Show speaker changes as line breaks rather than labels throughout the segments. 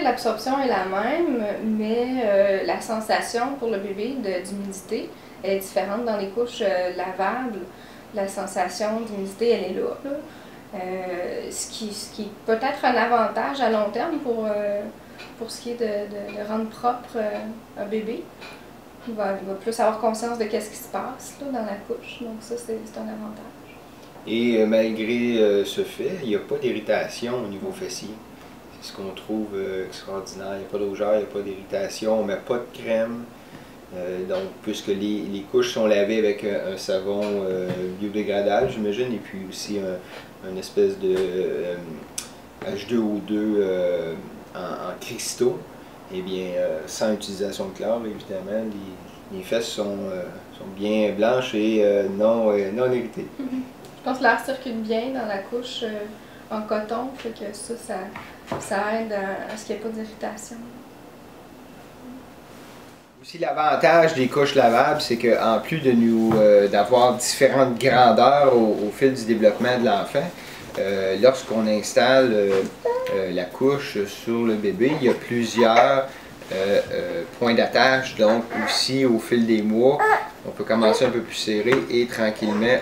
l'absorption est la même, mais la sensation pour le bébé d'humidité est différente dans les couches lavables. La sensation d'humidité, elle est là. Ce qui est peut-être un avantage à long terme pour ce qui est de rendre propre un bébé. Il va plus avoir conscience de ce qui se passe là, dans la couche, donc ça c'est un avantage.
Et malgré ce fait, il n'y a pas d'irritation au niveau fessier. C'est ce qu'on trouve extraordinaire. Il n'y a pas de rougeur, il n'y a pas d'irritation, on ne met pas de crème. Donc, puisque les couches sont lavées avec un savon biodégradable, j'imagine, et puis aussi une espèce de H2O2 en cristaux, et bien, sans utilisation de chlore, évidemment, les fesses sont bien blanches et non irritées.
Je pense que l'air circule bien dans la couche en coton, fait que ça aide à ce qu'il n'y ait pas d'irritation.
Aussi, l'avantage des couches lavables, c'est qu'en plus d'avoir différentes grandeurs au fil du développement de l'enfant, lorsqu'on installe la couche sur le bébé, il y a plusieurs points d'attache, donc aussi au fil des mois, on peut commencer un peu plus serré et tranquillement,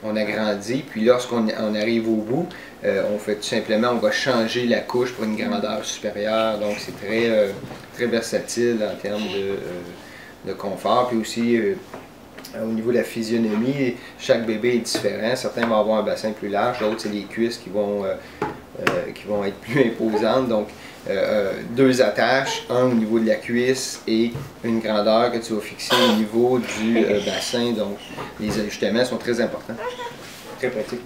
on agrandit, puis lorsqu'on arrive au bout, on fait tout simplement, on va changer la couche pour une grandeur supérieure, donc c'est très versatile en termes de confort, puis aussi au niveau de la physionomie, chaque bébé est différent, certains vont avoir un bassin plus large, d'autres c'est les cuisses qui vont être plus imposantes, donc deux attaches, un au niveau de la cuisse et une grandeur que tu vas fixer au niveau du bassin, donc les ajustements sont très importants, très pratiques.